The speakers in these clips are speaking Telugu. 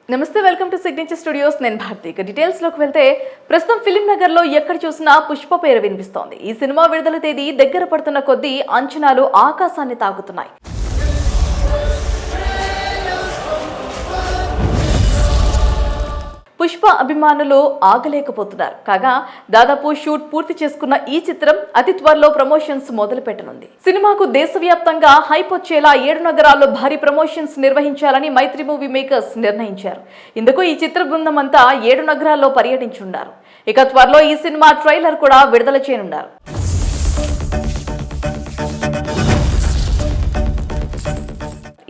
నమస్తే, వెల్కమ్ టు సిగ్నేచర్ స్టూడియోస్. నేను భారతి. డీటెయిల్స్ లోకి వెళ్తే ప్రస్తుతం ఫిలిం నగర్ లో ఎక్కడ చూసినా పుష్ప పేరు వినిపిస్తోంది. ఈ సినిమా విడుదల తేదీ దగ్గర పడుతున్న కొద్దీ అంచనాలు ఆకాశాన్ని తాకుతున్నాయి. పుష్ప అభిమానులు ఆగలేకపోతున్నారు. కాగా దాదాపు షూట్ పూర్తి చేసుకున్న ఈ చిత్రం అతి త్వరలో ప్రమోషన్స్ మొదలు పెట్టనుంది. సినిమాకు దేశవ్యాప్తంగా హైప్ వచ్చేలా 7 నగరాల్లో భారీ ప్రమోషన్స్ నిర్వహించాలని మైత్రి మూవీ మేకర్స్ నిర్ణయించారు. ఇందుకు ఈ చిత్ర బృందం అంతా 7 నగరాల్లో పర్యటించున్నారు. ఇక త్వరలో ఈ సినిమా ట్రైలర్ కూడా విడుదల చేయనున్నారు.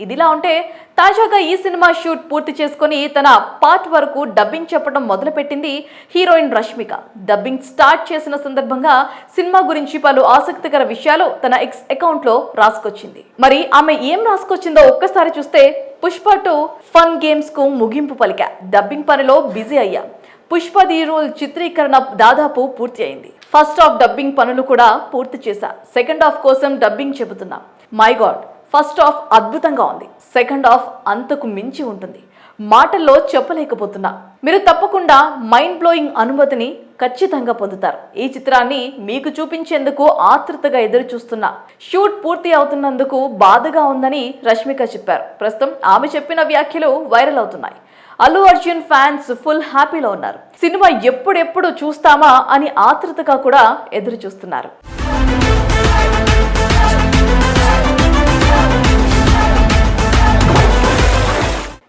ఇదిలా ఉంటే తాజాగా ఈ సినిమా షూట్ పూర్తి చేసుకుని తన పార్ట్ వరకు డబ్బింగ్ చెప్పడం మొదలుపెట్టింది హీరోయిన్ రష్మిక. డబ్బింగ్ స్టార్ట్ చేసిన సందర్భంగా సినిమా గురించి పలు ఆసక్తికర విషయాలు తన ఎక్స్ అకౌంట్ లో రాసుకొచ్చింది. మరి ఆమె ఏం రాసుకొచ్చిందో ఒక్కసారి చూస్తే, పుష్ప 2 ఫన్ గేమ్స్ కు ముగింపు పలికా. డబ్బింగ్ పనిలో బిజీ అయ్యా. పుష్ప ది రూల్ చిత్రీకరణ దాదాపు పూర్తి అయింది. ఫస్ట్ హాఫ్ డబ్బింగ్ పనులు కూడా పూర్తి చేశా. సెకండ్ హాఫ్ కోసం డబ్బింగ్ చెబుతున్నా. మై గాడ్, ఫస్ట్ హాఫ్ అద్భుతంగా ఉంది. సెకండ్ హాఫ్ అంతకు మించి ఉంటుంది. మాటల్లో చెప్పలేకపోతున్నా. మీరు తప్పకుండా మైండ్ బ్లోయింగ్ అనుమతిని ఖచ్చితంగా పొందుతారు. ఈ చిత్రాన్ని మీకు చూపించేందుకు ఆతృతగా ఎదురు చూస్తున్నా. షూట్ పూర్తి అవుతున్నందుకు బాధగా ఉందని రష్మిక చెప్పారు. ప్రస్తుతం ఆమె చెప్పిన వ్యాఖ్యలు వైరల్ అవుతున్నాయి. అల్లు అర్జున్ ఫ్యాన్స్ ఫుల్ హ్యాపీలో ఉన్నారు. సినిమా ఎప్పుడెప్పుడు చూస్తామా అని ఆతృతగా కూడా ఎదురు చూస్తున్నారు.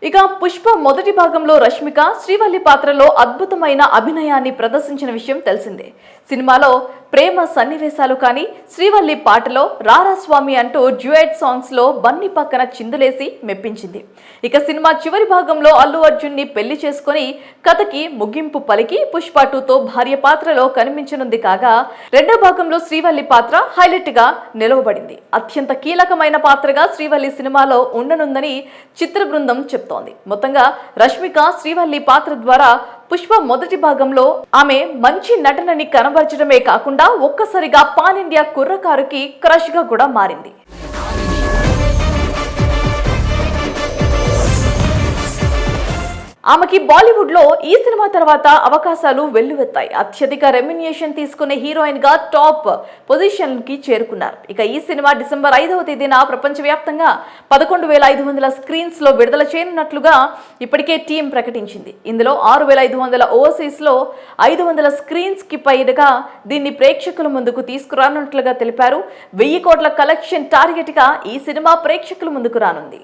ఇక పుష్ప మొదటి భాగంలో రష్మిక శ్రీవల్లి పాత్రలో అద్భుతమైన అభినయాన్ని ప్రదర్శించిన విషయం తెలిసిందే. సినిమాలో ప్రేమ సన్నివేశాలు కానీ, శ్రీవల్లి పాటలో రారా స్వామి అంటూ డ్యూయట్ సాంగ్స్ లో బన్నీ పక్కన చిందులేసి మెప్పించింది. ఇక సినిమా చివరి భాగంలో అల్లు అర్జున్ ని పెళ్లి చేసుకుని కథకి ముగింపు పలికి పుష్ప 2తో భార్య పాత్రలో కనిపించనుంది. కాగా రెండో భాగంలో శ్రీవల్లి పాత్ర హైలైట్ గా నిలవబడింది. అత్యంత కీలకమైన పాత్రగా శ్రీవల్లి సినిమాలో ఉండనుందని చిత్ర బృందం చెప్తోంది. మొత్తంగా రష్మిక శ్రీవల్లి పాత్ర ద్వారా పుష్ప మొదటి భాగంలో ఆమె మంచి నటనని కనబరచడమే కాకుండా ఒక్కసారిగా పాన్ ఇండియా కుర్రకారుకి క్రష్ గా కూడా మారింది. ఆమెకి బాలీవుడ్ లో ఈ సినిమా తర్వాత అవకాశాలు వెల్లువెత్తాయి. అత్యధిక రెమ్యునేషన్ తీసుకునే హీరోయిన్ గా టాప్ పొజిషన్ కి చేరుకున్నారు. ఇక ఈ సినిమా డిసెంబర్ 5వ తేదీన ప్రపంచవ్యాప్తంగా 11,500 స్క్రీన్స్ లో విడుదల చేయనున్నట్లుగా ఇప్పటికే టీం ప్రకటించింది. ఇందులో 6,500 ఓవర్సీస్ లో 500 స్క్రీన్స్ కి పైగా దీన్ని ప్రేక్షకుల ముందుకు తీసుకురానున్నట్లుగా తెలిపారు. 1000 కోట్ల కలెక్షన్ టార్గెట్ గా ఈ సినిమా ప్రేక్షకుల ముందుకు రానుంది.